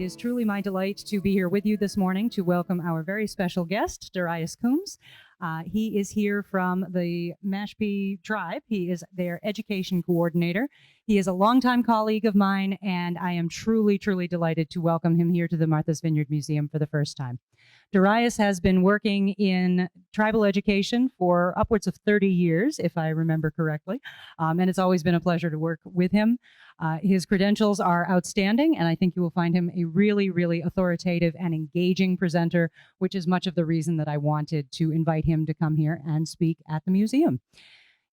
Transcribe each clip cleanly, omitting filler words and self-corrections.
It is truly my delight to be here with you this morning to welcome our very special guest, Darius Coombs. He is here from the Mashpee tribe. He is their education coordinator. He is a longtime colleague of mine, and I am truly, truly delighted to welcome him here to the Martha's Vineyard Museum for the first time. Darius has been working in tribal education for upwards of 30 years, if I remember correctly, and it's always been a pleasure to work with him. His credentials are outstanding, and I think you will find him a really, really authoritative and engaging presenter, which is much of the reason that I wanted to invite him to come here and speak at the museum.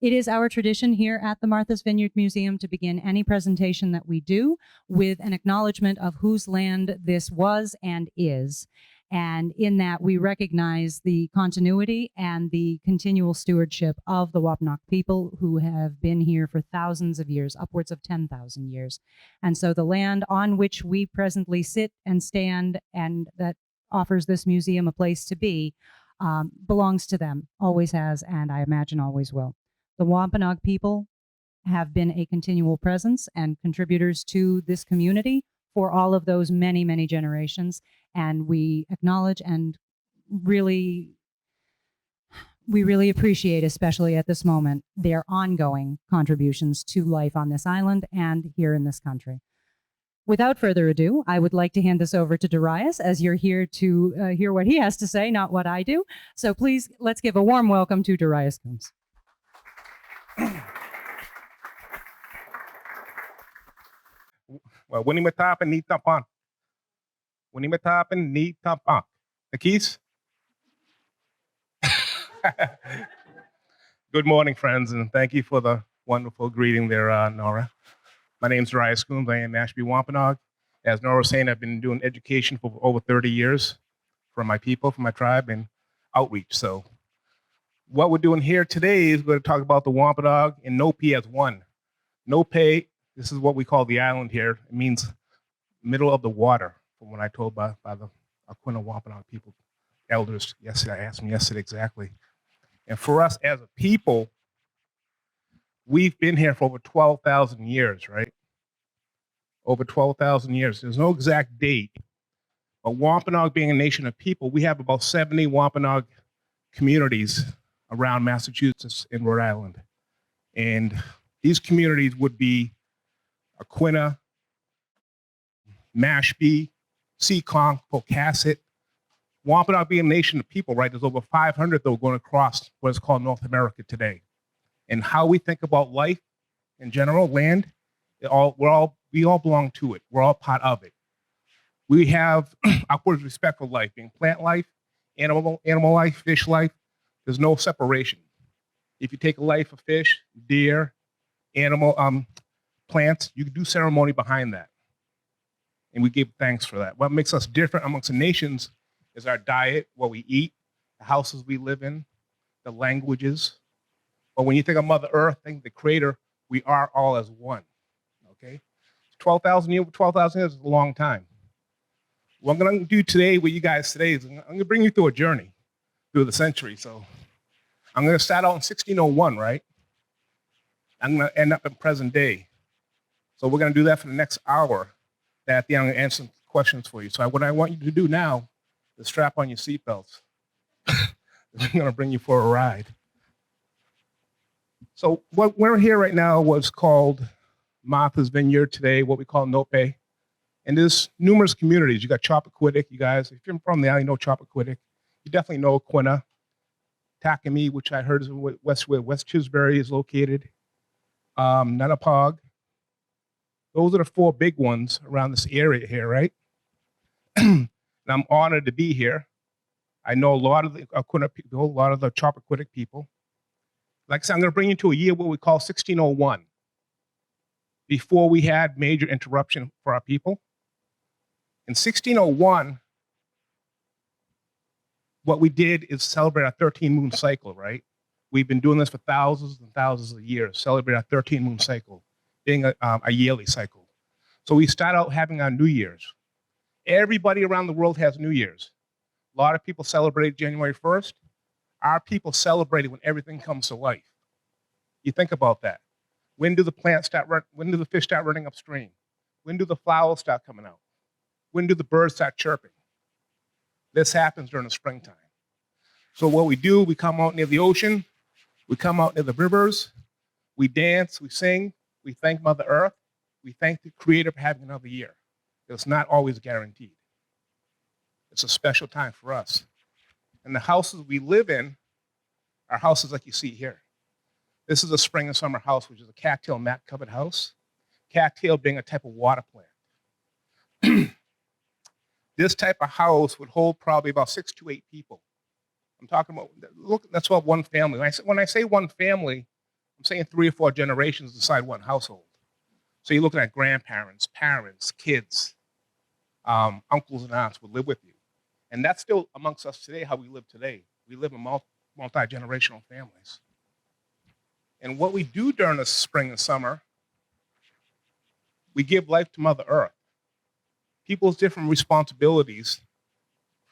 It is our tradition here at the Martha's Vineyard Museum to begin any presentation that we do with an acknowledgement of whose land this was and is. And in that, we recognize the continuity and the continual stewardship of the Wampanoag people who have been here for thousands of years, upwards of 10,000 years. And so the land on which we presently sit and stand and that offers this museum a place to be belongs to them, always has, and I imagine always will. The Wampanoag people have been a continual presence and contributors to this community for all of those many, many generations. And we acknowledge and we really appreciate, especially at this moment, their ongoing contributions to life on this island and here in this country. Without further ado, I would like to hand this over to Darius, as you're here to hear what he has to say, not what I do. So please, let's give a warm welcome to Darius Coombs. Well, when you matapan ni tapan. When you matapan ni tapan. The keys? Good morning, friends, and thank you for the wonderful greeting there, Nora. My name's Darius Coombs. I am Mashpee Wampanoag. As Nora was saying, I've been doing education for over 30 years for my people, for my tribe, and outreach. So what we're doing here today is we're going to talk about the Wampanoag and Noepe as one. Noepe, this is what we call the island here. It means middle of the water, from what I told by the Aquinnah Wampanoag people, elders. Yesterday, I asked them yesterday exactly. And for us as a people, we've been here for over 12,000 years, right? Over 12,000 years. There's no exact date, but Wampanoag being a nation of people, we have about 70 Wampanoag communities around Massachusetts and Rhode Island. And these communities would be Aquinnah, Mashpee, Seekonk, Patuxet. Wampanoag being a nation of people, right? There's over 500 that are going across what is called North America today. And how we think about life in general, land, we all belong to it. We're all part of it. We have upward respect for life, being plant life, animal life, fish life. There's no separation. If you take a life of fish, deer, animal, plants, you can do ceremony behind that. And we give thanks for that. What makes us different amongst the nations is our diet, what we eat, the houses we live in, the languages. But when you think of Mother Earth, think the Creator, we are all as one. Okay? 12,000 years is a long time. What I'm going to do today with you guys today is I'm going to bring you through a journey through the century. So I'm going to start out in 1601, right? I'm going to end up in present day. So we're going to do that for the next hour. At the end, I'm going to answer some questions for you. So what I want you to do now is strap on your seatbelts. I'm going to bring you for a ride. So what we're here right now was called Martha's Vineyard today, what we call Noepe. And there's numerous communities. You got Chappaquiddick, you guys. If you're from the island, you know Chappaquiddick. You definitely know Aquinnah. Takami, which I heard is where West Chisbury is located. Nanapog. Those are the four big ones around this area here, right? And I'm honored to be here. I know a lot of the Aquinnah people, a lot of the Chappaquiddick people. Like I said, I'm going to bring you to a year what we call 1601, before we had major interruption for our people. In 1601, what we did is celebrate our 13-moon cycle, right? We've been doing this for thousands and thousands of years, celebrate our 13-moon cycle, being a yearly cycle. So we start out having our New Year's. Everybody around the world has New Year's. A lot of people celebrate January 1st. Our people celebrate it when everything comes to life. You think about that. When do the plants start? When do the fish start running upstream? When do the flowers start coming out? when do the birds start chirping? This happens during the springtime. So what we do, we come out near the ocean, we come out near the rivers, we dance, we sing, we thank Mother Earth, we thank the Creator for having another year. It's not always guaranteed. It's a special time for us. And the houses we live in are houses like you see here. This is a spring and summer house, which is a cattail mat covered house. Cattail being a type of water plant. This type of house would hold probably about 6 to 8 people. I'm talking about, look, that's about one family. When I say one family, I'm saying 3 or 4 generations inside one household. So you're looking at grandparents, parents, kids, uncles and aunts would live with you. And that's still amongst us today, how we live today. We live in multi-generational families. And what we do during the spring and summer, we give life to Mother Earth. People's different responsibilities.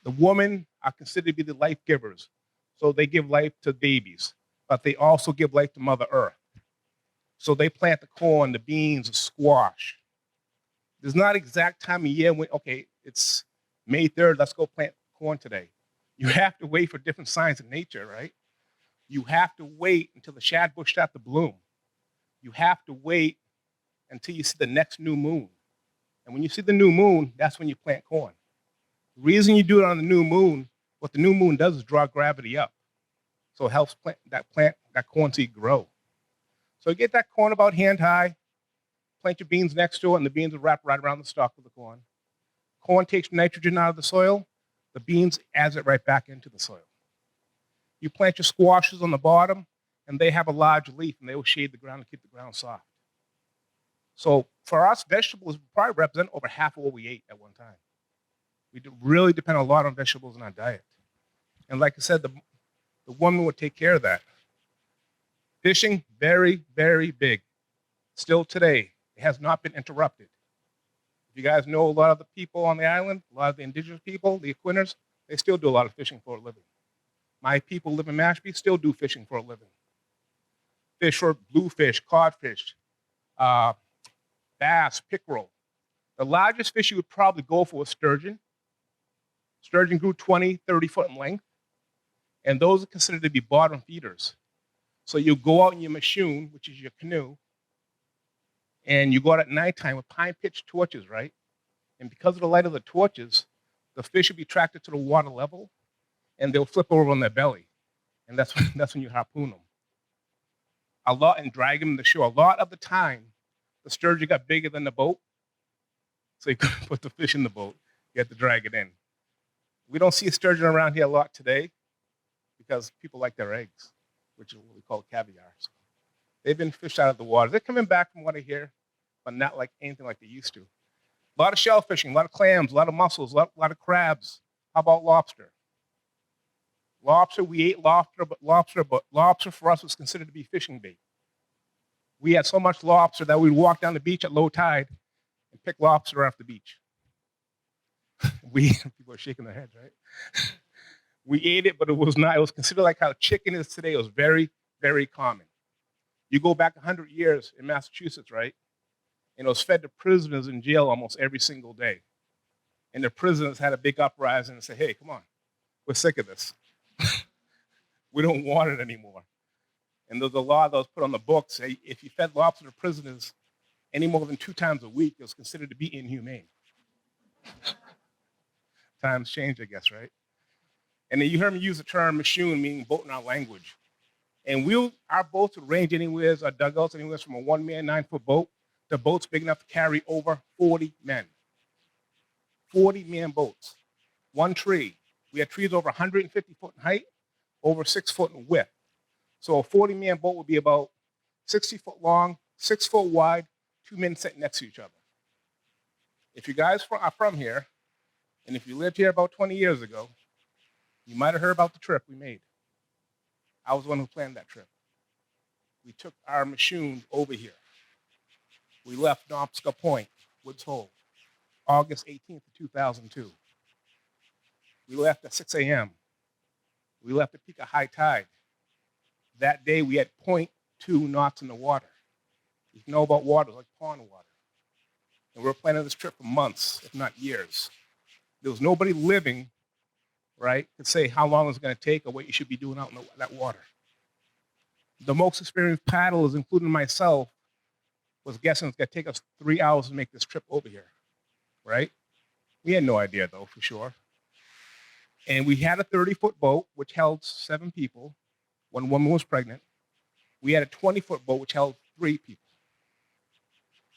The women are considered to be the life givers. So they give life to babies, but they also give life to Mother Earth. So they plant the corn, the beans, the squash. There's not exact time of year when, okay, it's May 3rd, let's go plant corn today. You have to wait for different signs of nature, right? You have to wait until the shad bush starts to bloom. You have to wait until you see the next new moon. And when you see the new moon, that's when you plant corn. The reason you do it on the new moon, what the new moon does is draw gravity up. So it helps that corn seed grow. So you get that corn about hand high, plant your beans next to it, and the beans will wrap right around the stalk of the corn. Corn takes nitrogen out of the soil, the beans adds it right back into the soil. You plant your squashes on the bottom, and they have a large leaf, and they will shade the ground and keep the ground soft. So for us, vegetables probably represent over half of what we ate at one time. We really depend a lot on vegetables in our diet. And like I said, the woman would take care of that. Fishing, very, very big. Still today, it has not been interrupted. If you guys know a lot of the people on the island, a lot of the indigenous people, the Equiners, they still do a lot of fishing for a living. My people live in Mashpee, still do fishing for a living. Fish for bluefish, codfish, bass, pickerel. The largest fish you would probably go for was sturgeon. Sturgeon grew 20, 30 foot in length, and those are considered to be bottom feeders. So you go out in your machine, which is your canoe, and you go out at nighttime with pine pitch torches, right? And because of the light of the torches, the fish will be attracted to the water level, and they'll flip over on their belly. And that's when you harpoon them. And drag them to shore. A lot of the time, the sturgeon got bigger than the boat, so you couldn't put the fish in the boat. You had to drag it in. We don't see a sturgeon around here a lot today because people like their eggs, which is what we call caviar. So they've been fished out of the water. They're coming back from what I hear, but not like anything like they used to. A lot of shell fishing, a lot of clams, a lot of mussels, a lot of crabs. How about lobster? Lobster, we ate lobster, but lobster for us was considered to be fishing bait. We had so much lobster that we'd walk down the beach at low tide and pick lobster off the beach. People are shaking their heads, right? We ate it, but it was considered like how chicken is today. It was very, very common. You go back 100 years in Massachusetts, right? And it was fed to prisoners in jail almost every single day. And the prisoners had a big uprising and said, hey, come on, we're sick of this. We don't want it anymore. And there's a law that was put on the books. If you fed lobster to prisoners any more than 2 times a week, it was considered to be inhumane. Times change, I guess, right? And then you heard me use the term machine, meaning boat in our language. And our boats would range anywhere, our dugouts, anywhere from a 1-man, 9-foot boat to boats big enough to carry over 40 men. 40-man boats. One tree. We had trees over 150 foot in height, over 6 foot in width. So a 40-man boat would be about 60 foot long, 6 foot wide, 2 men sitting next to each other. If you guys are from here, and if you lived here about 20 years ago, you might have heard about the trip we made. I was the one who planned that trip. We took our machine over here. We left Noepe Point, Woods Hole, August 18th, 2002. We left at 6 a.m. We left at peak of high tide. That day, we had 0.2 knots in the water. If you know about water, it's like pond water. And we were planning this trip for months, if not years. There was nobody living, right, to say how long it's going to take or what you should be doing out in that water. The most experienced paddlers, including myself, was guessing it's going to take us 3 hours to make this trip over here, right? We had no idea, though, for sure. And we had a 30-foot boat, which held 7 people. One woman was pregnant. We had a 20-foot boat, which held 3 people.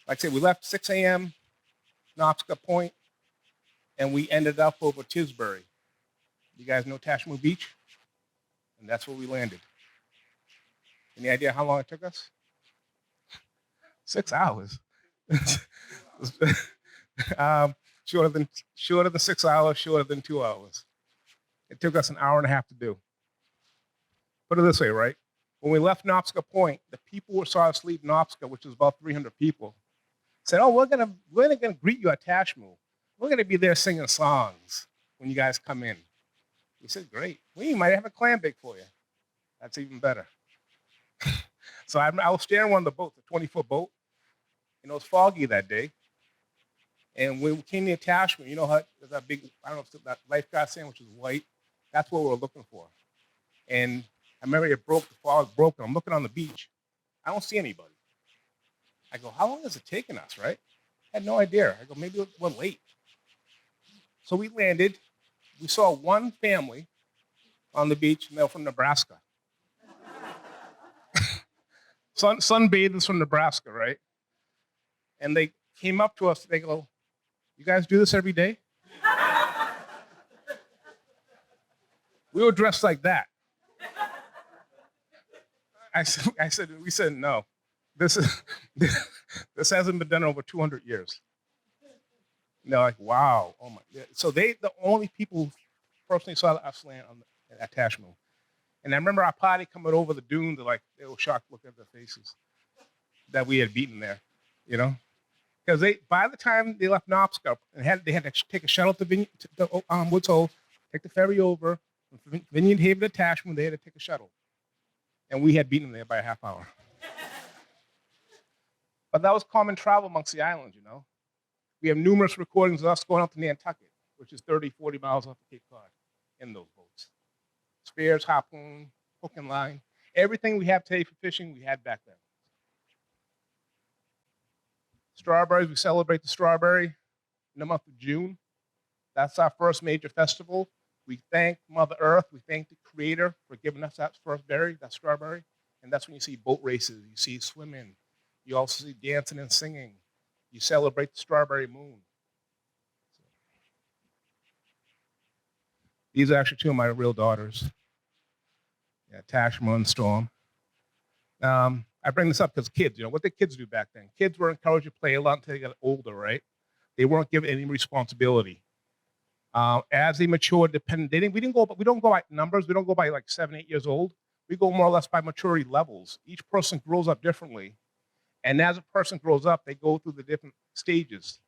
Like I said, we left 6 a.m., Knobscot Point, and we ended up over Tisbury. You guys know Tashmoo Beach? And that's where we landed. Any idea how long it took us? 6 hours. Shorter than 6 hours, shorter than 2 hours. It took us an hour and a half to do. Put it this way, right? When we left Knobscot Point, the people who saw us leave Knobscot, which was about 300 people, said, "Oh, we're gonna greet you at Tashmoo. We're gonna be there singing songs when you guys come in." We said, "Great. We might have a clam bake for you." That's even better. So I was steering one of the boats, a 20-foot boat, and it was foggy that day. And when we came near Tashmoo, you know how there's that big, I don't know if that lifeguard sandwich is white. That's what we were looking for. And I remember it broke, the fog broke, and I'm looking on the beach. I don't see anybody. I go, how long is it taking us, right? I had no idea. I go, maybe we're late. So we landed. We saw one family on the beach, and they were from Nebraska. Sunbathers from Nebraska, right? And they came up to us. They go, "You guys do this every day?" We were dressed like that. We said, "No, this hasn't been done in over 200 years." And they're like, "Wow, oh my!" So the only people who personally saw us land at Tashmoo. And I remember our party coming over the dunes. They were shocked looking at their faces that we had beaten there, you know, because by the time they left Knobscot and they had to take a shuttle to Woods Hole, take the ferry over, from Vineyard Haven to Tashmoo. They had to take a shuttle, and we had beaten them there by a half hour. But that was common travel amongst the islands, you know. We have numerous recordings of us going up to Nantucket, which is 30, 40 miles off of Cape Cod, in those boats. Spears, harpoon, hook and line. Everything we have today for fishing, we had back then. Strawberries, we celebrate the strawberry in the month of June. That's our first major festival. We thank Mother Earth. We thank the Creator for giving us that first berry, that strawberry. And that's when you see boat races. You see swimming. You also see dancing and singing. You celebrate the strawberry moon. These are actually 2 of my real daughters. Yeah, Tashmoo and Storm. I bring this up because kids, you know, what did kids do back then? Kids were encouraged to play a lot until they got older, right? They weren't given any responsibility. As they matured, we don't go by numbers. We don't go by like 7, 8 years old. We go more or less by maturity levels. Each person grows up differently. And as a person grows up, they go through the different stages.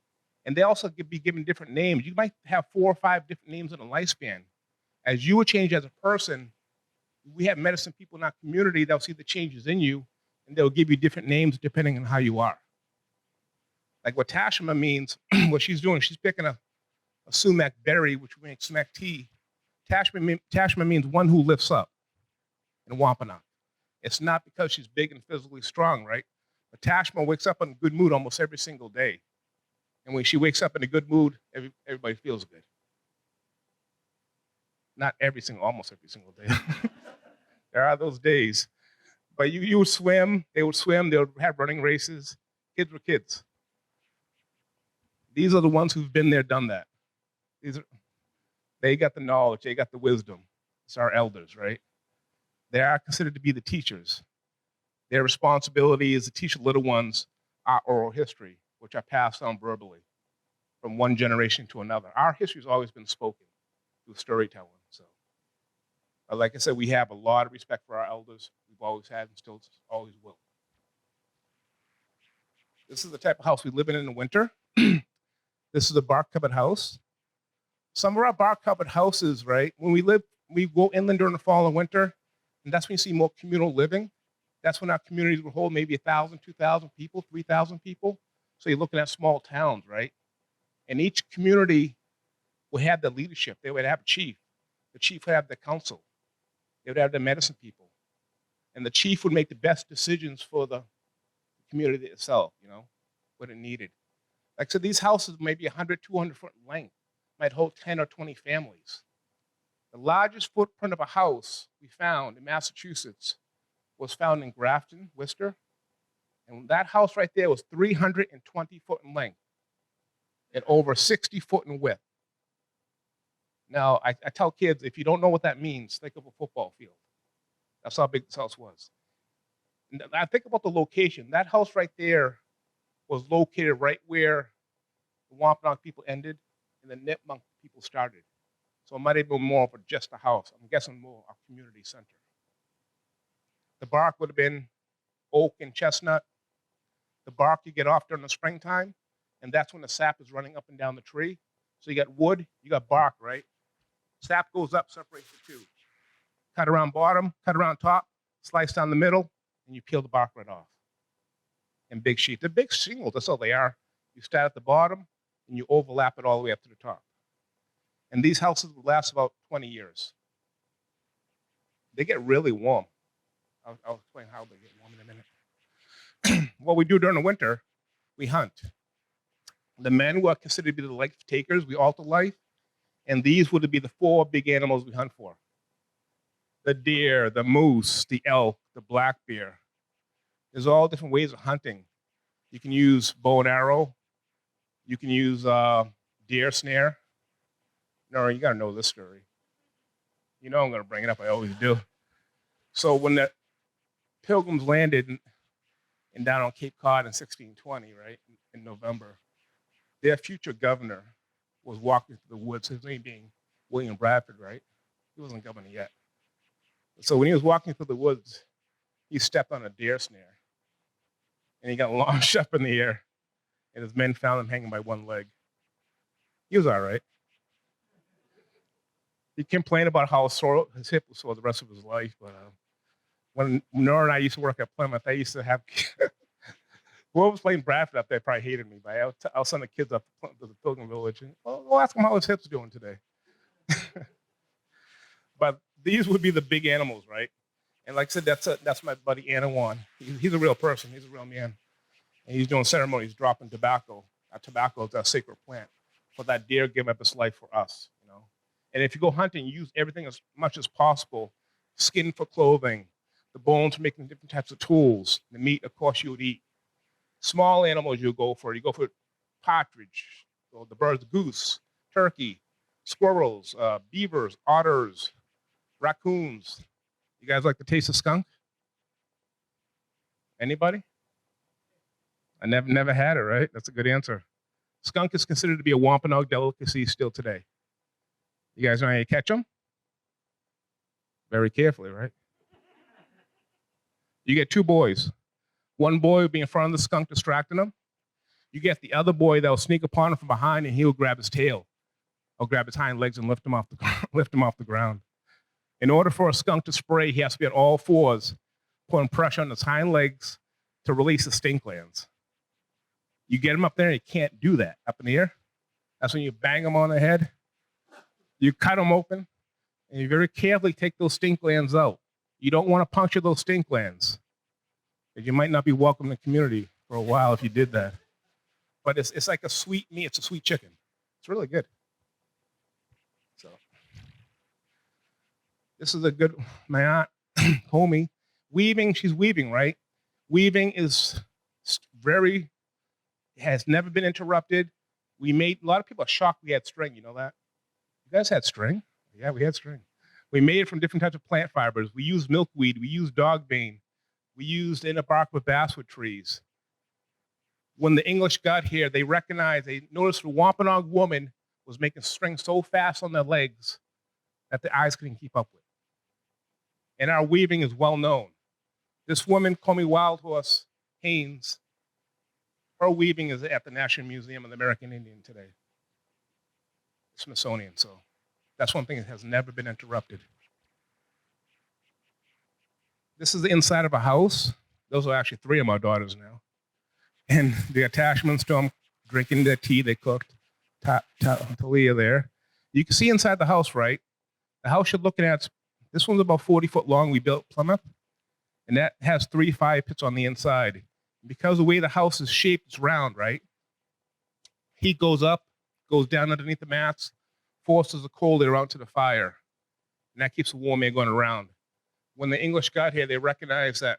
And they also be given different names. You might have 4 or 5 different names in a lifespan. As you change as a person, we have medicine people in our community that'll see the changes in you, and they'll give you different names depending on how you are. Like what Tashima means, what she's doing, she's picking a sumac berry, which makes sumac tea. Tashima means one who lifts up in Wampanoag. It's not because she's big and physically strong, right? But Tashima wakes up in a good mood almost every single day. And when she wakes up in a good mood, everybody feels good. Not almost every single day. There are those days. But you would swim, they would have running races. Kids were kids. These are the ones who've been there, done that. They got the knowledge, they got the wisdom. It's our elders, right? They are considered to be the teachers. Their responsibility is to teach the little ones our oral history, which are passed on verbally from one generation to another. Our history has always been spoken through storytelling. So, like I said, we have a lot of respect for our elders. We've always had and still always will. This is the type of house we live in the winter. This is a bark-covered house. Some of our bark-covered houses, right, when we go inland during the fall and winter, and that's when you see more communal living. That's when our communities will hold maybe 1,000, 2,000 people, 3,000 people. So you're looking at small towns, right? And each community would have the leadership. They would have a chief. The chief would have the council. They would have the medicine people. And the chief would make the best decisions for the community itself, what it needed. Like I said, these houses may be 100, 200 foot in length, might hold 10 or 20 families. The largest footprint of a house we found in Massachusetts was found in Grafton, Worcester. And that house right there was 320 foot in length and over 60 foot in width. Now, I tell kids, if you don't know what that means, think of a football field. That's how big this house was. And I think about the location. That house right there was located right where the Wampanoag people ended and the Nipmuc people started. So it might have been more of just a house. I'm guessing more a community center. The bark would have been oak and chestnut. The bark you get off during the springtime, and that's when the sap is running up and down the tree. So you got wood, you got bark, right? Sap goes up, separates the two. Cut around bottom, cut around top, slice down the middle, and you peel the bark right off. And big sheets. They're big shingles, that's all they are. You start at the bottom, and you overlap it all the way up to the top. And these houses will last about 20 years. They get really warm. I'll explain how they get warm in a minute. What we do during the winter, we hunt. The men who are considered to be the life takers, we alter life, and these would be the 4 big animals we hunt for. The deer, the moose, the elk, the black bear. There's all different ways of hunting. You can use bow and arrow. You can use deer snare. No, you gotta know this story. You know I'm gonna bring it up, I always do. So when the Pilgrims landed in down on Cape Cod in 1620, right, in November, their future governor was walking through the woods, his name being William Bradford, right? He wasn't governor yet. So when he was walking through the woods, he stepped on a deer snare, and he got launched up in the air, and his men found him hanging by one leg. He was all right. He complained about how sore his hip was sore the rest of his life, but when Nora and I used to work at Plymouth, I used to have whoever was playing Bradford up there probably hated me, but I'll send the kids up to the Pilgrim Village and go ask him how his hip's doing today. But these would be the big animals, right? And like I said, that's my buddy Anawan. He's a real person. He's a real man. And he's doing ceremonies, dropping tobacco. Tobacco is a sacred plant for that deer giving up its life for us, And if you go hunting, you use everything as much as possible. Skin for clothing, the bones for making different types of tools, the meat, of course, you would eat. Small animals you go for partridge, so the birds, goose, turkey, squirrels, beavers, otters, raccoons. You guys like the taste of skunk? Anybody? I never had it, right? That's a good answer. Skunk is considered to be a Wampanoag delicacy still today. You guys know how you catch them? Very carefully, right? You get 2 boys. One boy will be in front of the skunk distracting him. You get the other boy that will sneak upon him from behind, and he'll grab his tail or grab his hind legs and lift him off the ground. In order for a skunk to spray, he has to be on all 4s, putting pressure on his hind legs to release the stink glands. You get him up there, and he can't do that up in the air. That's when you bang him on the head. You cut him open, and you very carefully take those stink glands out. You don't want to puncture those stink glands, because you might not be welcome in the community for a while if you did that. But it's like a sweet meat. It's a sweet chicken. It's really good. So this is my aunt, homie, weaving. She's weaving, right? Weaving has never been interrupted. A lot of people are shocked we had string. You know that? You guys had string? Yeah, we had string. We made it from different types of plant fibers. We used milkweed. We used dogbane. We used inner bark with basswood trees. When the English got here, they noticed the Wampanoag woman was making string so fast on their legs that the eyes couldn't keep up with. And our weaving is well known. This woman, Comey Wildhorse Haynes, her weaving is at the National Museum of the American Indian today. Smithsonian, so that's one thing that has never been interrupted. This is the inside of a house. Those are actually 3 of my daughters now. and the attachments to them, drinking the tea they cooked, Talia there. You can see inside the house, right? The house you're looking at, this one's about 40 foot long. We built Plymouth, and that has 3 fire pits on the inside. Because the way the house is shaped, it's round, right? Heat goes up, goes down underneath the mats, forces the cold air out to the fire, and that keeps the warm air going around. When the English got here, they recognized that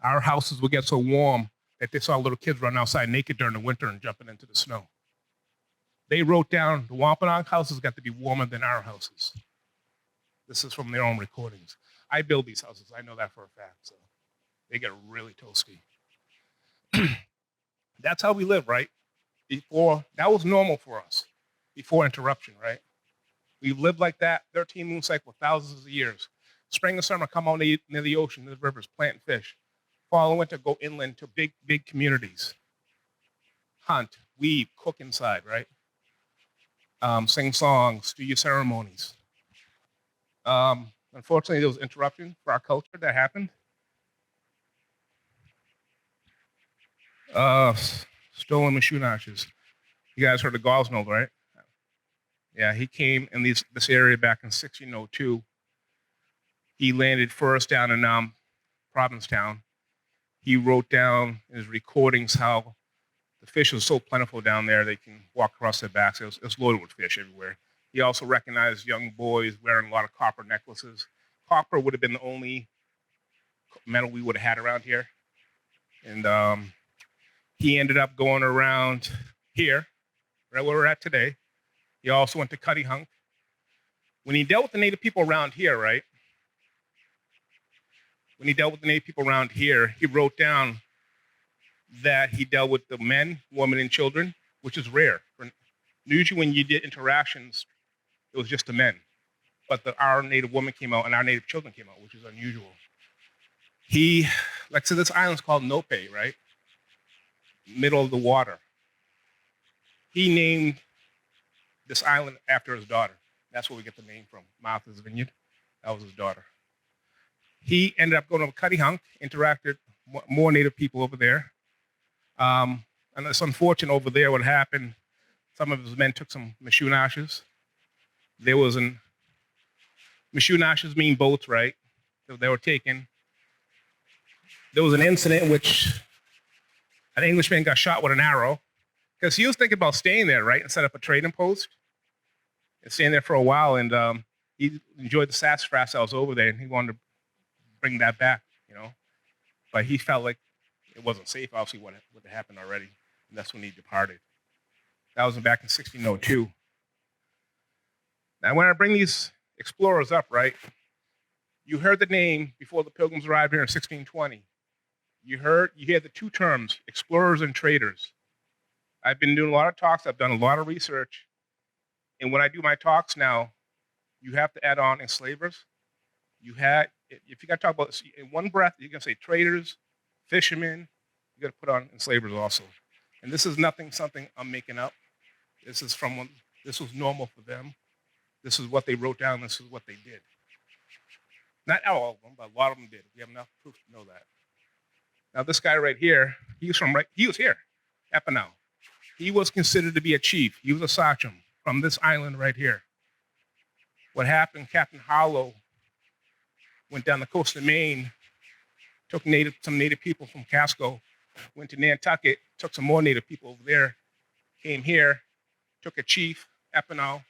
our houses would get so warm that they saw little kids running outside naked during the winter and jumping into the snow. They wrote down the Wampanoag houses got to be warmer than our houses. This is from their own recordings. I build these houses. I know that for a fact. So they get really toasty. That's how we live, right? Before, that was normal for us. Before interruption, right? We lived like that, 13 moon cycle, thousands of years. Spring and summer, come out near the ocean, the rivers, plant fish. Fall and winter, go inland to big, big communities. Hunt, weave, cook inside, right? Sing songs, do your ceremonies. Unfortunately, there was interruption for our culture that happened. Stolen Mashoonashes. You guys heard of Gosnold, right? Yeah, he came in this area back in 1602. He landed first down in Provincetown. He wrote down in his recordings how the fish was so plentiful down there they can walk across their backs. It was loaded with fish everywhere. He also recognized young boys wearing a lot of copper necklaces. Copper would have been the only metal we would have had around here. And he ended up going around here, right where we're at today. He also went to Cuttyhunk. When he dealt with the native people around here, right? When he dealt with the native people around here, he wrote down that he dealt with the men, women, and children, which is rare. Usually when you did interactions, it was just the men. But our native woman came out and our native children came out, which is unusual. He, like I said, this island's called Noepe, right? Middle of the water. He named this island after his daughter. That's where we get the name from, Martha's Vineyard. That was his daughter. He ended up going to Cuttyhunk, interacted more native people over there. And it's unfortunate over there what happened. Some of his men took some Mashoonashes. There was Mashoonashes mean boats, right? So they were taken. There was an incident in which an Englishman got shot with an arrow because he was thinking about staying there, right, and set up a trading post and staying there for a while. And he enjoyed the sassafras that was over there, and he wanted to bring that back, you know. But he felt like it wasn't safe, obviously, what had happened already. And that's when he departed. That was back in 1602. Now, when I bring these explorers up, right, you heard the name before the Pilgrims arrived here in 1620. You hear the two terms, explorers and traders. I've been doing a lot of talks. I've done a lot of research. And when I do my talks now, you have to add on enslavers. If you got to talk about in one breath, you can say traders, fishermen. You got to put on enslavers also. And this is something I'm making up. This was normal for them. This is what they wrote down. This is what they did. Not all of them, but a lot of them did. We have enough proof to know that. Now, this guy right here, he was here, Ethanol. He was considered to be a chief. He was a sachem from this island right here. What happened, Captain Harlow went down the coast of Maine, took some native people from Casco, went to Nantucket, took some more native people over there, came here, took a chief, Ethanol,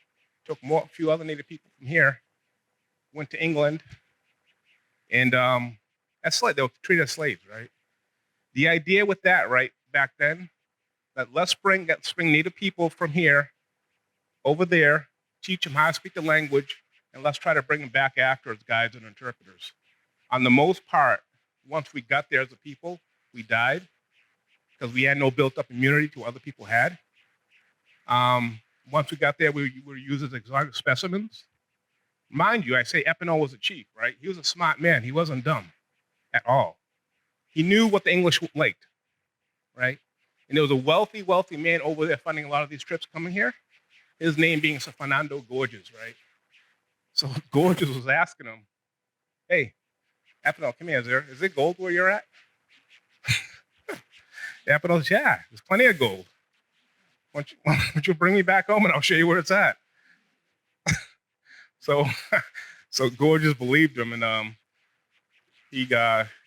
took a few other native people from here, went to England, and they were treated as slaves, right? The idea with that, right, back then, that let's bring native people from here over there, teach them how to speak the language, and let's try to bring them back after as guides and interpreters. On the most part, once we got there as a people, we died because we had no built-up immunity to what other people had. Once we got there, we were used as exotic specimens. Mind you, I say Ethanol was a chief, right? He was a smart man. He wasn't dumb at all. He knew what the English liked, right? And there was a wealthy, wealthy man over there funding a lot of these trips coming here. His name being Sir Fernando Gorges, right? So Gorges was asking him, hey, Ethanol, come here. Is it gold where you're at? Ethanol says, yeah, there's plenty of gold. Why don't you bring me back home and I'll show you where it's at. So, so Gorgeous believed him, and he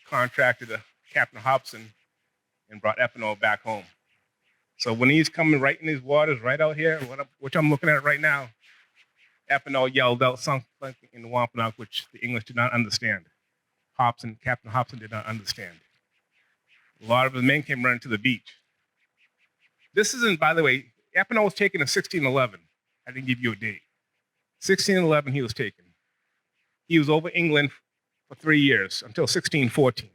contracted Captain Hobson and brought Ethanol back home. So when he's coming right in these waters, right out here, which I'm looking at right now, Ethanol yelled out something in the Wampanoag, which the English did not understand. Captain Hobson did not understand. A lot of his men came running to the beach. This isn't, by the way, Ethanol was taken in 1611. I didn't give you a date. 1611 he was taken. He was over England for 3 years until 1614.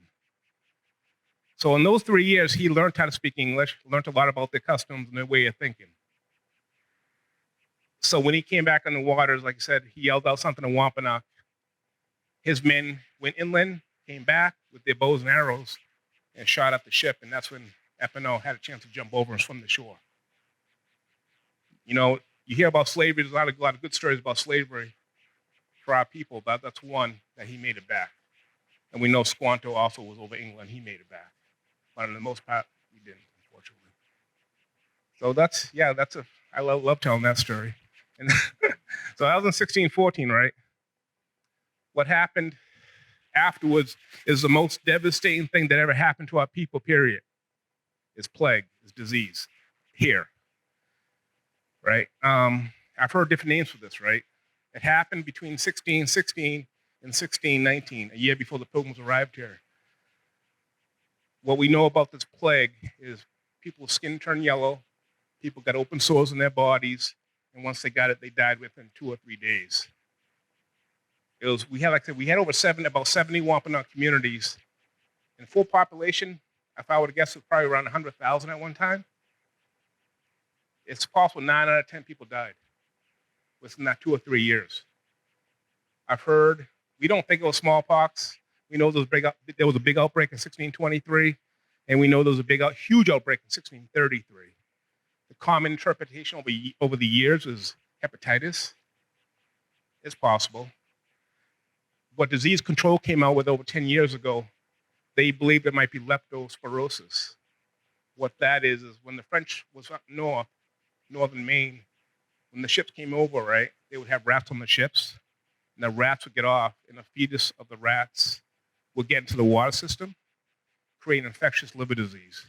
So in those 3 years, he learned how to speak English, learned a lot about their customs and their way of thinking. So when he came back on the waters, like I said, he yelled out something in Wampanoag. His men went inland, came back with their bows and arrows, and shot up the ship, and that's when Ethanol had a chance to jump over and swim the shore. You know, you hear about slavery, there's a lot of good stories about slavery for our people, but that's one that he made it back. And we know Squanto also was over England, he made it back. But for the most part, he didn't, unfortunately. So I love telling that story. And so that was in 1614, right? What happened afterwards is the most devastating thing that ever happened to our people, period. Is plague, is disease, here, right? I've heard different names for this, right? It happened between 1616 and 1619, a year before the Pilgrims arrived here. What we know about this plague is people's skin turned yellow, people got open sores in their bodies, and once they got it, they died within 2 or 3 days. We had over about 70 Wampanoag communities. In full population, if I were to guess, it was probably around 100,000 at one time. It's possible 9 out of 10 people died within that 2 or 3 years. I've heard, we don't think it was smallpox. We know there was a big outbreak in 1623, and we know there was a huge outbreak in 1633. The common interpretation over the years is hepatitis. It's possible. What disease control came out with over 10 years ago, they believed it might be leptospirosis. What that is when the French was up north, northern Maine, when the ships came over, right, they would have rats on the ships, and the rats would get off, and the fetus of the rats would get into the water system, create infectious liver disease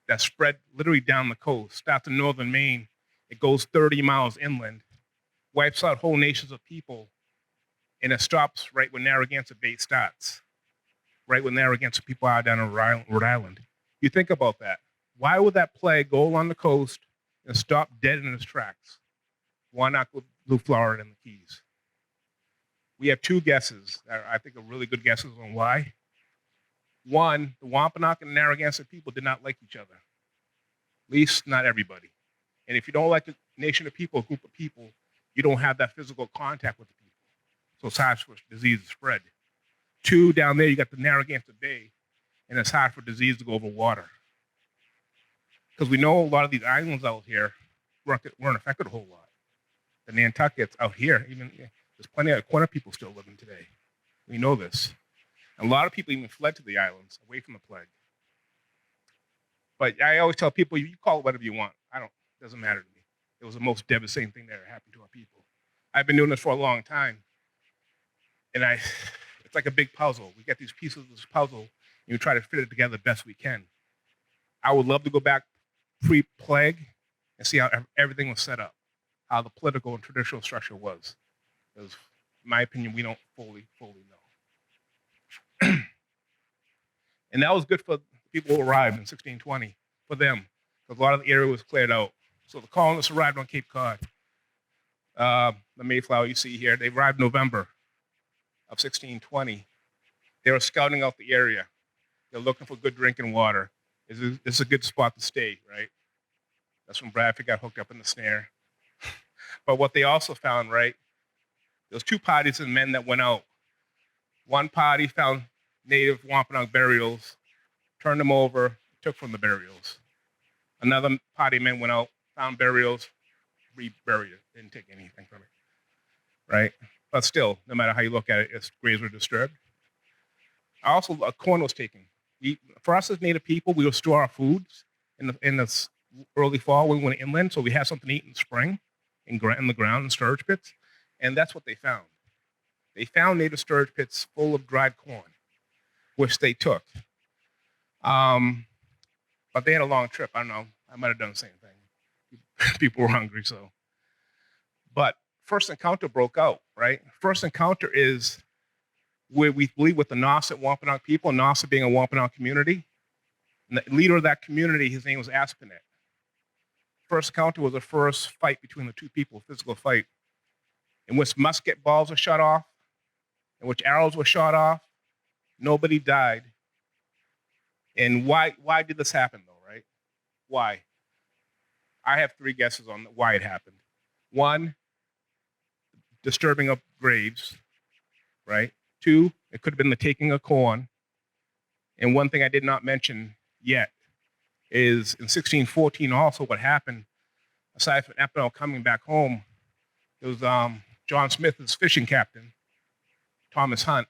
that spread literally down the coast, starts in northern Maine, it goes 30 miles inland, wipes out whole nations of people, and it stops right when Narragansett Bay starts, right when Narragansett people are down in Rhode Island. You think about that. Why would that plague go along the coast and stop dead in its tracks? Why not go through Florida and the Keys? We have 2 guesses that I think are really good guesses on why. One, the Wampanoag and Narragansett people did not like each other. At least not everybody. And if you don't like a nation of people, a group of people, you don't have that physical contact with the people. So it's hard for disease to spread. 2, down there, you got the Narragansett Bay, and it's hard for disease to go over water. Because we know a lot of these islands out here weren't affected a whole lot. The Nantuckets out here, even there's plenty of Quina people still living today. We know this. And a lot of people even fled to the islands away from the plague. But I always tell people, you call it whatever you want. It doesn't matter to me. It was the most devastating thing that ever happened to our people. I've been doing this for a long time. And it's like a big puzzle. We get these pieces of this puzzle, and we try to fit it together the best we can. I would love to go back pre-plague and see how everything was set up, how the political and traditional structure was. Because, in my opinion, we don't fully know. And that was good for the people who arrived in 1620, for them, because a lot of the area was cleared out. So the colonists arrived on Cape Cod. The Mayflower you see here, they arrived November of 1620. They were scouting out the area. They're looking for good drinking water. This is a good spot to stay, right? That's when Bradford got hooked up in the snare. But what they also found, right, there was 2 parties of men that went out. One party found native Wampanoag burials, turned them over, took from the burials. Another party of men went out, found burials, reburied it, didn't take anything from it, right? But still, no matter how you look at it, its graves were disturbed. Also, corn was taken. For us as Native people, we would store our foods in the early fall when we went inland, so we had something to eat in the spring in the ground in storage pits, and that's what they found. They found native storage pits full of dried corn, which they took. But they had a long trip. I don't know. I might have done the same thing. People were hungry, so. But first encounter broke out, right? First encounter is where we believe with the Nauset Wampanoag people, Nauset being a Wampanoag community. And the leader of that community, his name was Aspinet. First encounter was the first fight between the two people, physical fight, in which musket balls were shot off, in which arrows were shot off. Nobody died. And why did this happen, though, right? Why? I have 3 guesses on why it happened. 1, disturbing of graves, right? 2, it could have been the taking of corn. And one thing I did not mention yet is in 1614 also what happened, aside from Ethanol coming back home, it was John Smith's fishing captain, Thomas Hunt.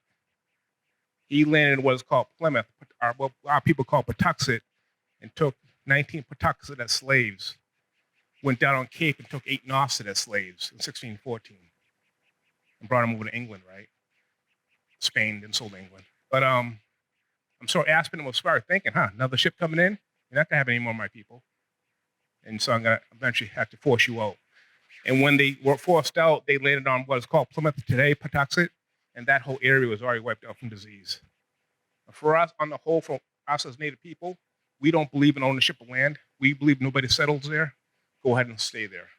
He landed in what is called Plimoth, what our people call Patuxet, and took 19 Patuxet as slaves. Went down on Cape and took 8 Nauset as slaves in 1614 and brought them over to England, right? Spain, then sold to England. But I'm sure Aspen was smart thinking, another ship coming in? You're not going to have any more of my people. And so I'm going to eventually have to force you out. And when they were forced out, they landed on what is called Plymouth today, Patuxet, and that whole area was already wiped out from disease. For us, on the whole, for us as Native people, we don't believe in ownership of land. We believe nobody settles there. Go ahead and stay there.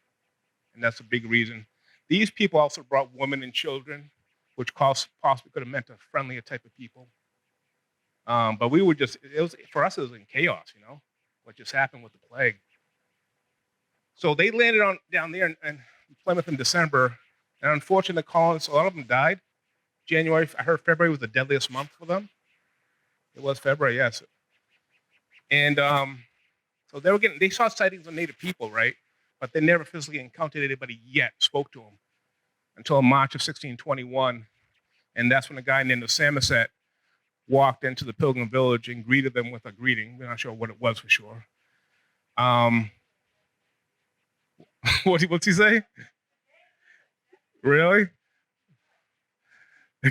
And that's a big reason. These people also brought women and children, which possibly could have meant a friendlier type of people. But we were just, for us, it was in chaos, what just happened with the plague. So they landed down there in Plymouth in December, and unfortunately, the colonists, a lot of them died. January, I heard February was the deadliest month for them. It was February, yes. And so they saw sightings of Native people, right? But they never physically encountered anybody yet, spoke to them, until March of 1621. And that's when a guy named Massasoit walked into the Pilgrim village and greeted them with a greeting. We're not sure what it was for sure. What's he say? Really?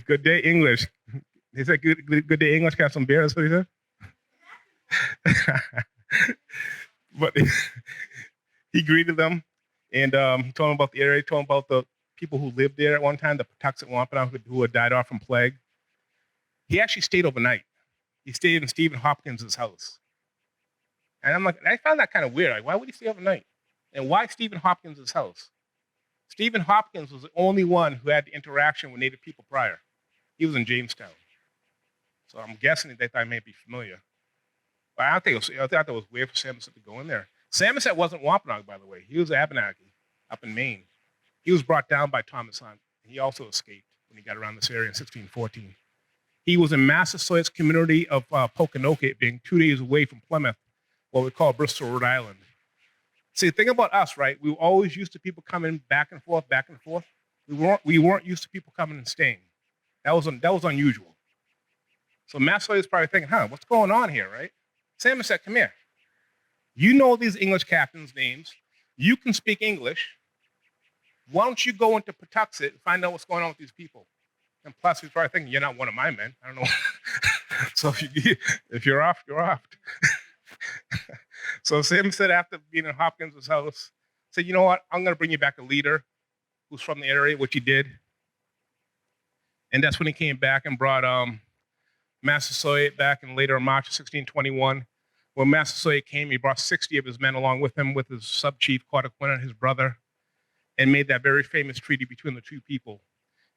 Good day, English. He said, good day, English. Can I have some beer? That's what he said. But he greeted them, and he told them about the area. He told them about the people who lived there at one time, the Patuxet Wampanoag who had died off from plague. He actually stayed overnight. He stayed in Stephen Hopkins' house. And I'm like, I found that kind of weird. Like, why would he stay overnight? And why Stephen Hopkins' house? Stephen Hopkins was the only one who had the interaction with Native people prior. He was in Jamestown. So I'm guessing they thought I may be familiar. But I thought it was weird for Samoset to go in there. Samoset wasn't Wampanoag, by the way. He was Abenaki up in Maine. He was brought down by Thomas Hunt. He also escaped when he got around this area in 1614. He was in Massasoit's community of Pokanoket, being 2 days away from Plymouth, what we call Bristol, Rhode Island. See, think about us, right? We were always used to people coming back and forth, back and forth. We weren't used to people coming and staying. That was unusual. So Massasoit is probably thinking, what's going on here, right? Samoset, come here. You know these English captains' names. You can speak English. Why don't you go into Patuxet and find out what's going on with these people? And plus, he's probably thinking, you're not one of my men. I don't know. So if you're off, you're off. So Sam said, after being in Hopkins' house, said, you know what? I'm going to bring you back a leader who's from the area, which he did. And that's when he came back and brought Massasoit back in later March of 1621. When Massasoit came, he brought 60 of his men along with him, with his sub-chief, Quataquina, his brother, and made that very famous treaty between the two people.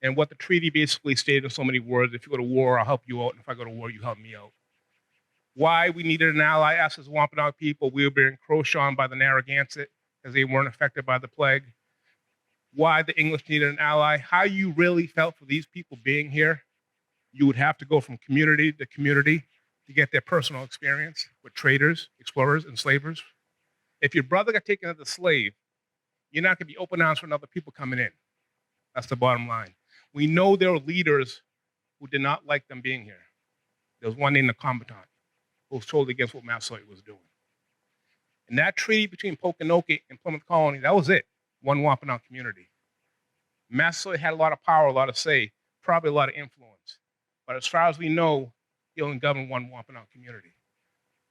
And what the treaty basically stated in so many words: if you go to war, I'll help you out, and if I go to war, you help me out. Why we needed an ally, us as Wampanoag people, we were being encroached on by the Narragansett, as they weren't affected by the plague. Why the English needed an ally, how you really felt for these people being here. You would have to go from community to community to get their personal experience with traders, explorers, enslavers. If your brother got taken as a slave, you're not going to be open arms for other people coming in. That's the bottom line. We know there were leaders who did not like them being here. There was one named the Combatant. goes totally against what Massasoit was doing. And that treaty between Pokanoket and Plymouth Colony, that was it, one Wampanoag community. Massasoit had a lot of power, a lot of say, probably a lot of influence. But as far as we know, he only governed one Wampanoag community.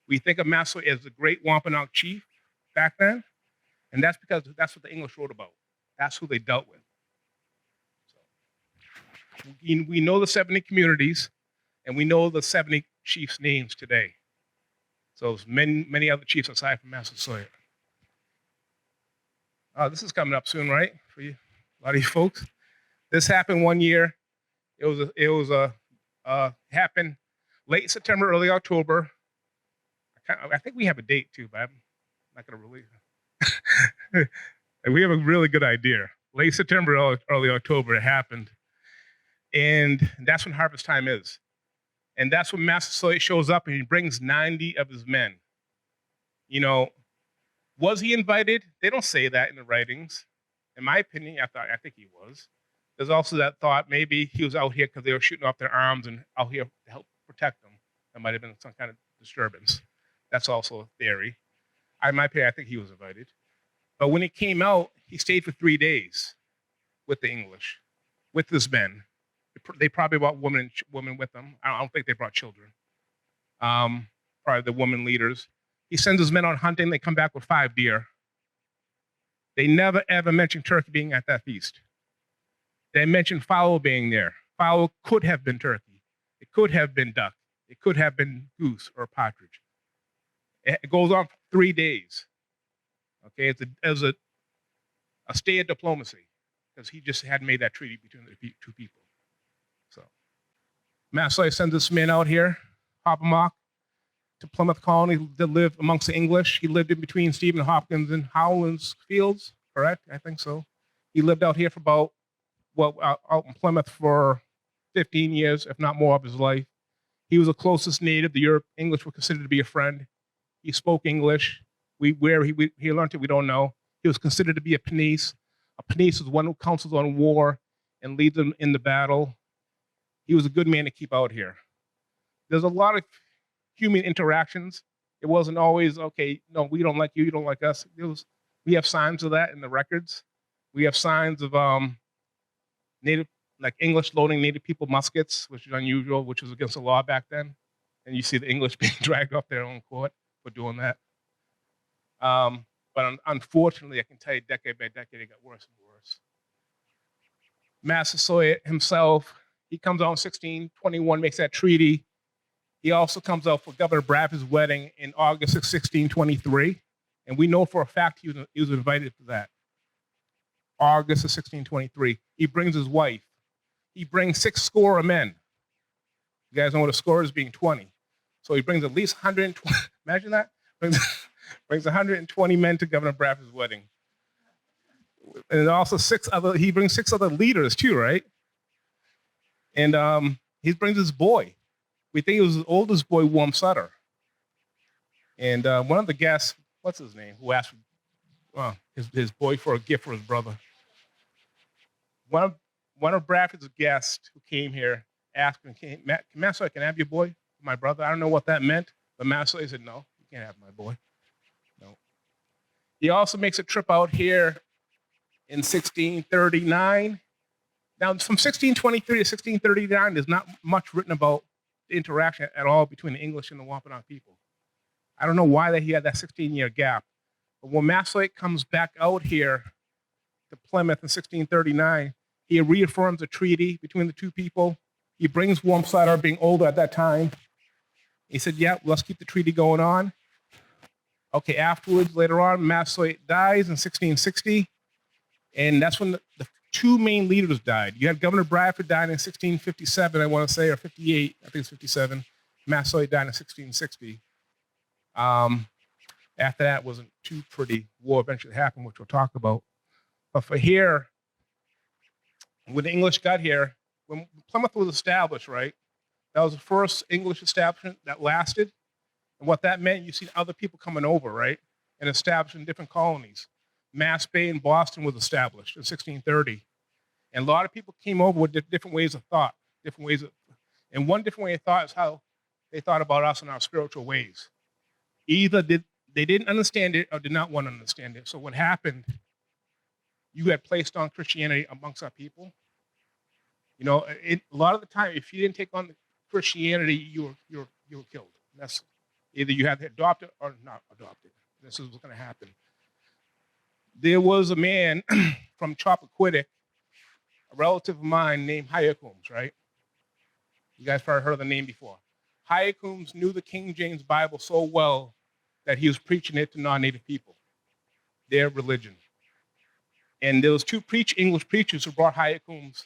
We think of Massasoit as the great Wampanoag chief back then, and that's because that's what the English wrote about. That's who they dealt with. So, we know the 70 communities, and we know the 70 chiefs' names today. So there's many other chiefs aside from Massasoit. This is coming up soon, right? For you, a lot of you folks. This happened one year. It happened late September, early October. I think we have a date too, but I'm not going to release it. We have a really good idea. Late September, early October, it happened. And that's when harvest time is. And that's when Massasoit shows up and he brings 90 of his men. You know, was he invited? They don't say that in the writings. In my opinion, I think he was. There's also that thought maybe he was out here because they were shooting off their arms and out here to help protect them. That might have been some kind of disturbance. That's also a theory. In my opinion, I think he was invited. But when he came out, he stayed for 3 days with the English, with his men. They probably brought women with them. I don't think they brought children. Probably the women leaders. He sends his men on hunting. They come back with 5 deer. They never, ever mention turkey being at that feast. They mentioned fowl being there. Fowl could have been turkey. It could have been duck. It could have been goose or partridge. It goes on for 3 days. Okay, it's a stay of diplomacy because he just hadn't made that treaty between the two people. So Massasoit sends this man out here, Hoppamock, to Plymouth Colony to live amongst the English. He lived in between Stephen Hopkins and Howland's fields, correct? I think so. He lived out here for out in Plymouth for 15 years, if not more, of his life. He was the closest native. The English were considered to be a friend. He spoke English. Where he learned it, we don't know. He was considered to be a Panisse. A Panisse is one who counsels on war and leads them in the battle. He was a good man to keep out here. There's a lot of human interactions. It wasn't always, okay, no, we don't like you, you don't like us. We have signs of that in the records. We have signs of English loading Native people muskets, which is unusual, which was against the law back then. And you see the English being dragged off their own court for doing that. But unfortunately, I can tell you decade by decade, it got worse and worse. Massasoit himself, he comes out in 1621, makes that treaty. He also comes out for Governor Bradford's wedding in August of 1623. And we know for a fact he was invited for that. August of 1623. He brings his wife. He brings 6 score of men. You guys know what a score is, being 20. So he brings at least 120. Imagine that. Brings 120 men to Governor Bradford's wedding. And also he brings 6 other leaders too, right? And he brings his boy. We think it was his oldest boy, Warm Sutter. And one of the guests, what's his name, who asked his boy for a gift for his brother. One of Bradford's guests who came here asked him, Massasoit, can I have your boy, my brother? I don't know what that meant, but Massasoit said, no, you can't have my boy. No. He also makes a trip out here in 1639. Now, from 1623 to 1639, there's not much written about the interaction at all between the English and the Wampanoag people. I don't know why he had that 16-year gap. But when Massasoit comes back out here to Plymouth in 1639, he reaffirms a treaty between the two people. He brings Warm Sutter, being older at that time. He said, yeah, let's keep the treaty going on. Okay, afterwards, later on, Massasoit dies in 1660. And that's when the 2 main leaders died. You had Governor Bradford died in 1657, I want to say, or 58. I think it's 57. Massasoit died in 1660. After that, wasn't too pretty. War eventually happened, which we'll talk about. But for here, when the English got here, when Plymouth was established, right, that was the first English establishment that lasted. And what that meant, you see other people coming over, right, and establishing different colonies. Mashpee in Boston was established in 1630. And a lot of people came over with different ways of thought, and one different way of thought is how they thought about us and our spiritual ways. Either they didn't understand it or did not want to understand it. So what happened, you had placed on Christianity amongst our people. You know, a lot of the time, if you didn't take on Christianity, you were killed. That's either you had to adopt it or not adopt it. This is what's going to happen. There was a man from Chappaquiddick, a relative of mine named Coombs, right? You guys probably heard of the name before. Coombs knew the King James Bible so well that he was preaching it to non-native people, their religion. And there was two English preachers who brought Coombs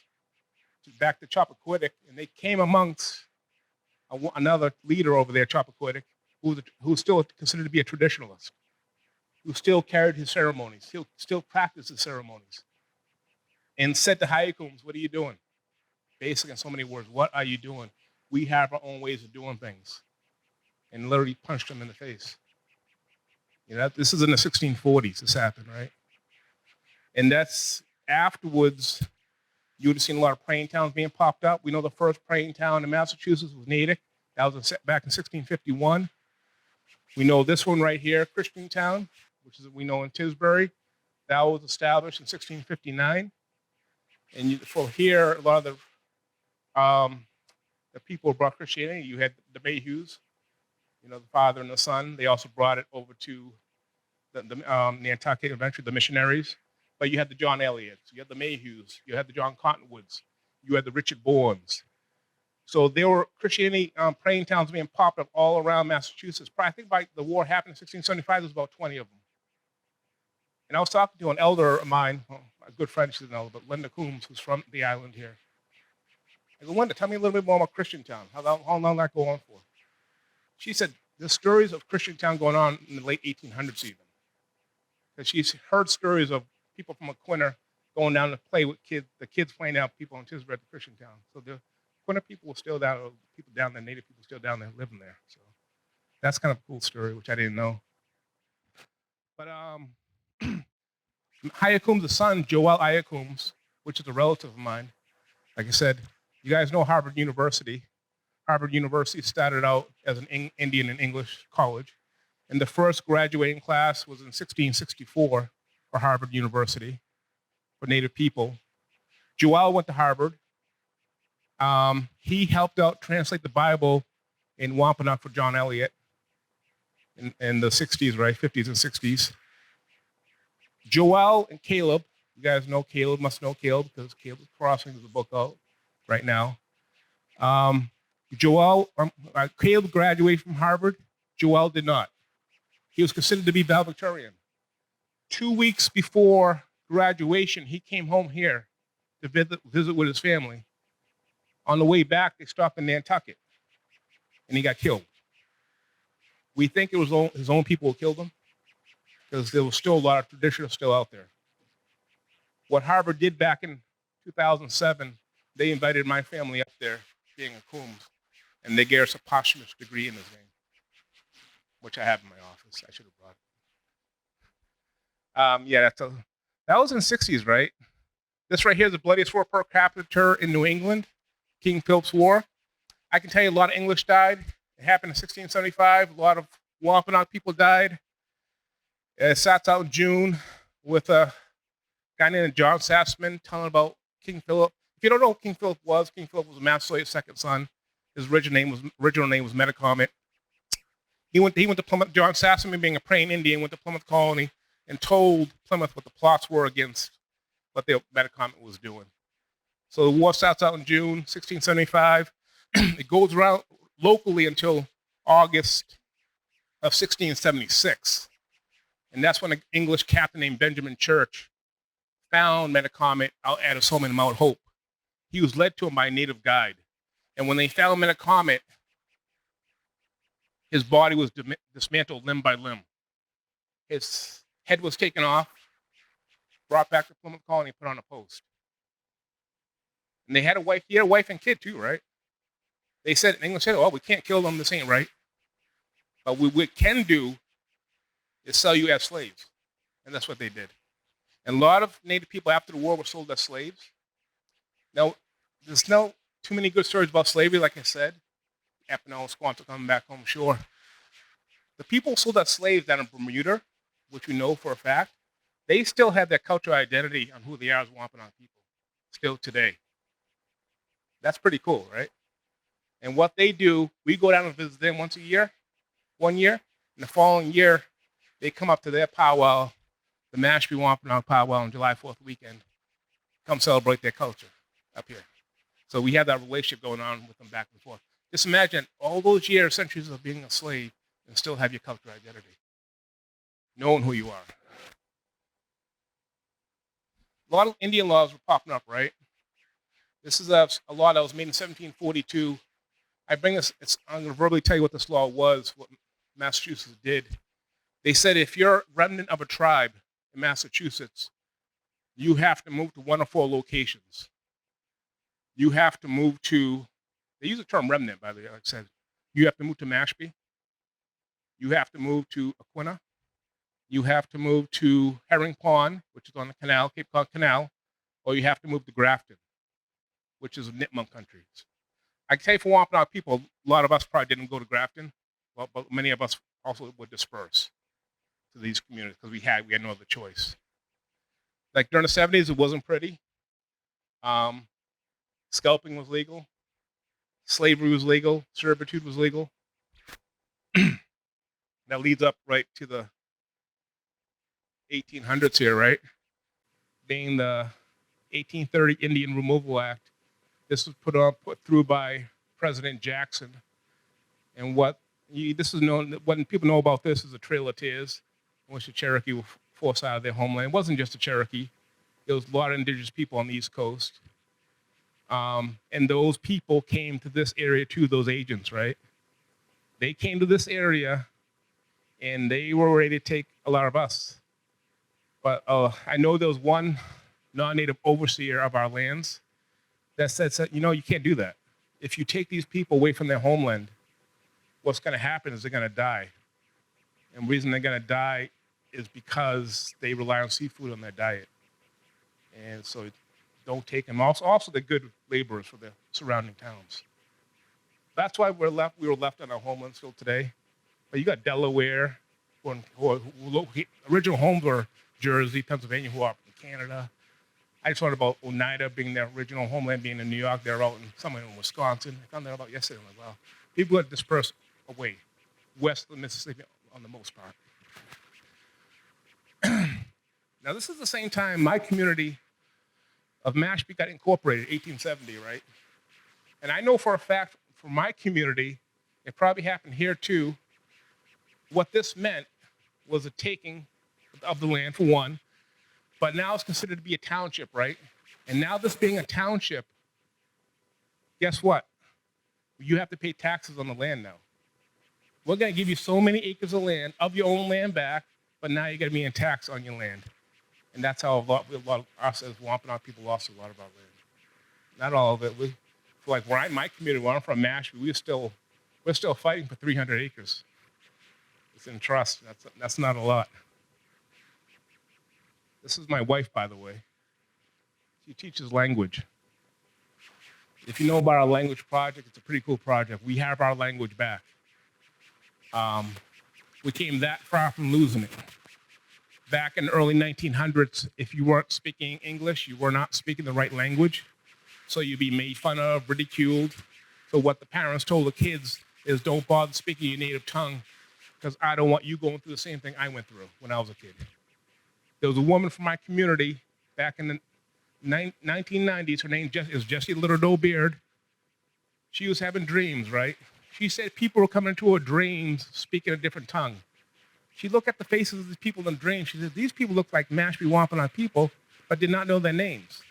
back to Chappaquiddick, and they came amongst another leader over there, Chappaquiddick, who was still considered to be a traditionalist, who still carried his ceremonies, still practiced his ceremonies, and said to Coombs, "What are you doing?" Basically, in so many words, "What are you doing? We have our own ways of doing things," and literally punched him in the face. You know, this is in the 1640s. This happened, right? And that's afterwards. You would have seen a lot of praying towns being popped up. We know the first praying town in Massachusetts was Natick. That was back in 1651. We know this one right here, Christian Town, which is we know in Tisbury. That was established in 1659. And for here, a lot of the people who brought Christianity, you had the Mayhews, you know, the father and the son. They also brought it over to the Nantucket, eventually the missionaries. But you had the John Elliots, you had the Mayhews, you had the John Cottonwoods, you had the Richard Bournes. So there were Christianity praying towns being popped up all around Massachusetts. I think by the war happened in 1675, there was about 20 of them. And I was talking to an elder of mine, a good friend, she's an elder, but Linda Coombs, who's from the island here. I go, Linda, tell me a little bit more about Christian Town. How long that go on for? She said, there's stories of Christian Town going on in the late 1800s even. Because she's heard stories of people from Aquinnah going down to play with the kids playing out people in Tisbury at the Christian Town. So the Aquinnah people were still down, people down there, native people still down there living there. So that's kind of a cool story, which I didn't know. But Coombs' son, Joel Coombs, which is a relative of mine, like I said, you guys know Harvard University. Harvard University started out as an Indian and English college. And the first graduating class was in 1664 for Harvard University for Native people. Joel went to Harvard. He helped out translate the Bible in Wampanoag for John Eliot in the 60s, right? 50s and 60s. Joel and Caleb, you guys know Caleb, must know Caleb because Caleb's Crossing is a book out right now. Caleb graduated from Harvard. Joel did not. He was considered to be valedictorian. 2 weeks before graduation, he came home here to visit with his family. On the way back, they stopped in Nantucket, and he got killed. We think it was his own people who killed him because there was still a lot of traditionalists still out there. What Harvard did back in 2007, they invited my family up there, being a Coombs, and they gave us a posthumous degree in his name, which I have in my office. I should have brought it. That was in the 60s, right? This right here is the bloodiest war per capita in New England, King Philip's War. I can tell you a lot of English died. It happened in 1675. A lot of Wampanoag people died. It starts out in June with a guy named John Sassman telling about King Philip. If you don't know who King Philip was a Massasoit's second son. His original name was Metacomet. He went to Plymouth. John Sassman, being a praying Indian, went to Plymouth Colony and told Plymouth what the plots were against what the Metacomet was doing. So the war starts out in June 1675. It goes around locally until August of 1676. And that's when an English captain named Benjamin Church found Metacomet out at his home in Mount Hope. He was led to him by a native guide. And when they found Metacomet, his body was dismantled limb by limb. His head was taken off, brought back to Plymouth Colony, put on a post. And they had a wife. He had a wife and kid too, right? They said in English, "Oh, we can't kill them. This ain't right. But what we can do is sell you as slaves." And that's what they did. And a lot of Native people after the war were sold as slaves. Now, there's no too many good stories about slavery, like I said. Ethanol, Squanto coming back home shore. The people who sold us slaves down in Bermuda, which we know for a fact, they still have their cultural identity on who they are as Wampanoag people, still today. That's pretty cool, right? And what they do, we go down and visit them once a year, 1 year, and the following year, they come up to their powwow, the Mashpee Wampanoag powwow on July 4th weekend, come celebrate their culture up here. So we have that relationship going on with them back and forth. Just imagine all those years, centuries of being a slave and still have your cultural identity, knowing who you are. A lot of Indian laws were popping up, right? This is a law that was made in 1742. I bring this, I'm going to verbally tell you what this law was, what Massachusetts did. They said if you're a remnant of a tribe in Massachusetts, you have to move to one of 4 locations. You have to move to, they use the term remnant, by the way, like I said. You have to move to Mashpee. You have to move to Aquina. You have to move to Herring Pond, which is on the canal, Cape Cod Canal, or you have to move to Grafton, which is Nipmuc country. I can tell you for Wampanoag people, a lot of us probably didn't go to Grafton, but many of us also would disperse to these communities because we had no other choice. Like during the 70s, it wasn't pretty. Scalping was legal. Slavery was legal. Servitude was legal. That leads up right to the 1800s here, right? Being the 1830 Indian Removal Act. This was put through by President Jackson. And this is known, what people know about this is the Trail of Tears, in which the Cherokee were forced out of their homeland. It wasn't just the Cherokee. There was a lot of indigenous people on the East Coast. And those people came to this area too, those agents, right? They came to this area and they were ready to take a lot of us. But I know there was one non-native overseer of our lands that said, you can't do that. If you take these people away from their homeland, what's going to happen is they're going to die. And the reason they're going to die is because they rely on seafood on their diet. And so don't take them. Also, they're good laborers for the surrounding towns. That's why we were left on our homeland still today. But you got Delaware, original homes were Jersey, Pennsylvania, who are in Canada. I just learned about Oneida being their original homeland, being in New York. They're out somewhere in Wisconsin. I found that out yesterday. I'm like, wow. People got dispersed away, west of the Mississippi on the most part. Now, this is the same time my community of Mashpee got incorporated, 1870, right? And I know for a fact, for my community, it probably happened here too. What this meant was a taking of the land, for one, but now it's considered to be a township, right? And now this being a township, guess what? You have to pay taxes on the land now. We're going to give you so many acres of land, of your own land back, but now you're going to be in tax on your land. And that's how a lot of us as Wampanoag people lost a lot of our land. Not all of it. My community, where I'm from, Mashpee, we're still fighting for 300 acres. It's in trust. That's not a lot. This is my wife, by the way. She teaches language. If you know about our language project, it's a pretty cool project. We have our language back. We came that far from losing it. Back in the early 1900s, if you weren't speaking English, you were not speaking the right language. So you'd be made fun of, ridiculed. So what the parents told the kids is don't bother speaking your native tongue because I don't want you going through the same thing I went through when I was a kid. There was a woman from my community back in the 1990s. Her name is Jessie Little No Beard. She was having dreams, right? She said people were coming into her dreams speaking a different tongue. She looked at the faces of these people in dreams. She said, these people look like Mashpee Wampanoag people, but did not know their names.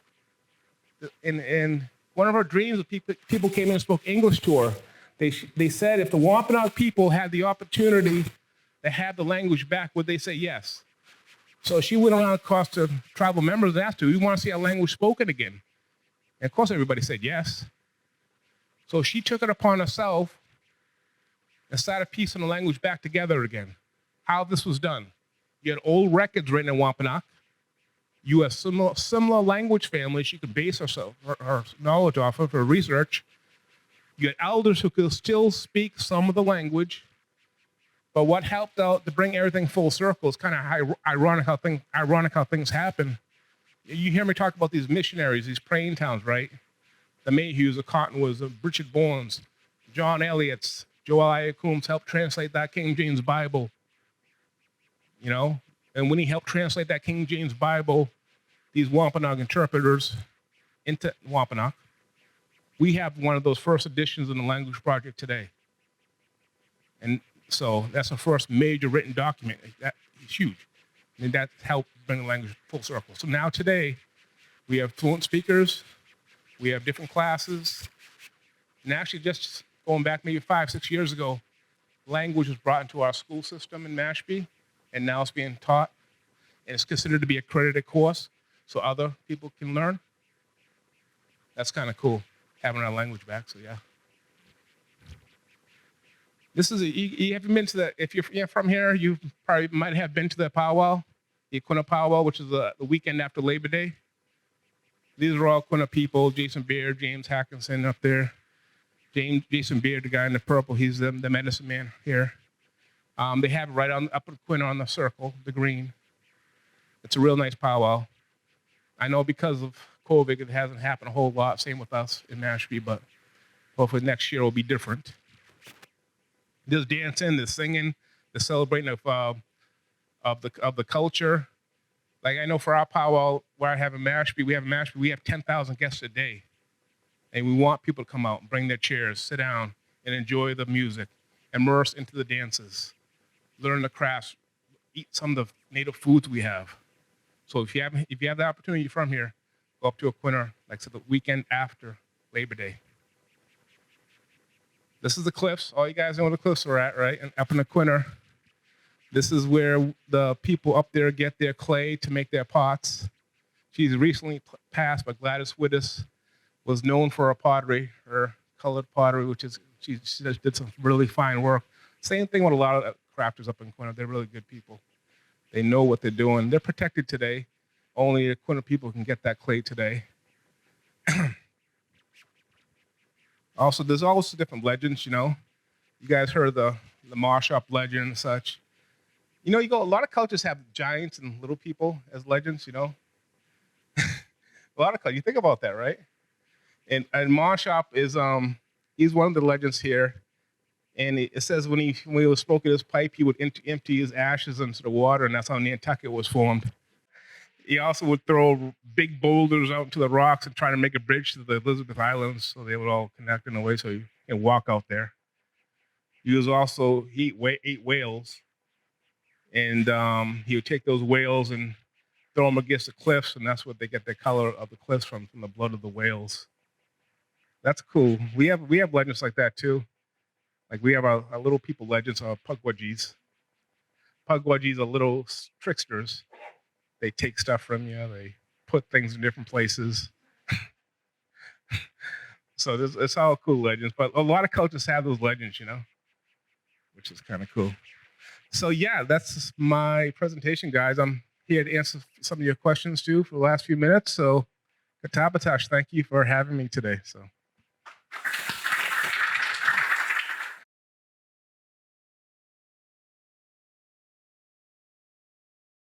In one of her dreams, people came in and spoke English to her. They said if the Wampanoag people had the opportunity to have the language back, would they say yes? So she went around across to tribal members and asked her, we want to see our language spoken again. And of course, everybody said yes. So she took it upon herself and started piecing the language back together again. How this was done. You had old records written in Wampanoag. You have similar language families she could base her knowledge off of, her research. You had elders who could still speak some of the language, but what helped out to bring everything full circle is kind of ironic how things happen. You hear me talk about these missionaries, these praying towns, right? The Mayhews, the Cottonwoods, the Richard Bournes, John Eliot's, Joel Coombs helped translate that King James Bible, you know? And when he helped translate that King James Bible, these Wampanoag interpreters into Wampanoag, we have one of those first editions in the Language Project today. And so that's the first major written document. That is huge. And that helped bring the language full circle. So now today, we have fluent speakers, we have different classes. And actually just going back maybe 5-6 years ago, language was brought into our school system in Mashpee, and now it's being taught. And it's considered to be a accredited course so other people can learn. That's kind of cool, having our language back, so yeah. This is, you haven't been to if you're from here, you probably might have been to the powwow, the Quina powwow, which is the weekend after Labor Day. These are all Quina people, Jason Beard, James Hackinson up there. Jason Beard, the guy in the purple, he's the medicine man here. They have it right up at Quina on the circle, the green. It's a real nice powwow. I know because of COVID, it hasn't happened a whole lot, same with us in Mashpee, but hopefully next year will be different. There's dancing, there's singing, the celebrating of the culture. Like I know for our powwow, where I have in Mashpee, we have 10,000 guests a day. And we want people to come out and bring their chairs, sit down, and enjoy the music, immerse into the dances, learn the crafts, eat some of the native foods we have. So if you have the opportunity, you're from here, go up to a Quina, like I said, the weekend after Labor Day. This is the cliffs. All you guys know where the cliffs are at, right? And up in the Quina, this is where the people up there get their clay to make their pots. She's recently passed, but Gladys Wittes was known for her pottery, her colored pottery, which is, she did some really fine work. Same thing with a lot of crafters up in Quina. They're really good people. They know what they're doing. They're protected today. Only the Quina people can get that clay today. Also, there's also different legends, you know. You guys heard the Marshop legend and such. You know, a lot of cultures have giants and little people as legends, you know. A lot of cultures, you think about that, right? And Marshop is, he's one of the legends here. And it says when he was smoking his pipe, he would empty his ashes into the water, and that's how Nantucket was formed. He also would throw big boulders out into the rocks and try to make a bridge to the Elizabeth Islands so they would all connect in a way so you can walk out there. He ate whales, and he would take those whales and throw them against the cliffs, and that's what they get their color of the cliffs from the blood of the whales. That's cool. We have legends like that too. Like we have our little people legends, our Pugwudgies. Pugwudgies are little tricksters. They take stuff from you. They put things in different places. So it's all cool legends. But a lot of cultures have those legends, you know, which is kind of cool. So yeah, that's my presentation, guys. I'm here to answer some of your questions too for the last few minutes. So Katabatash, thank you for having me today. So.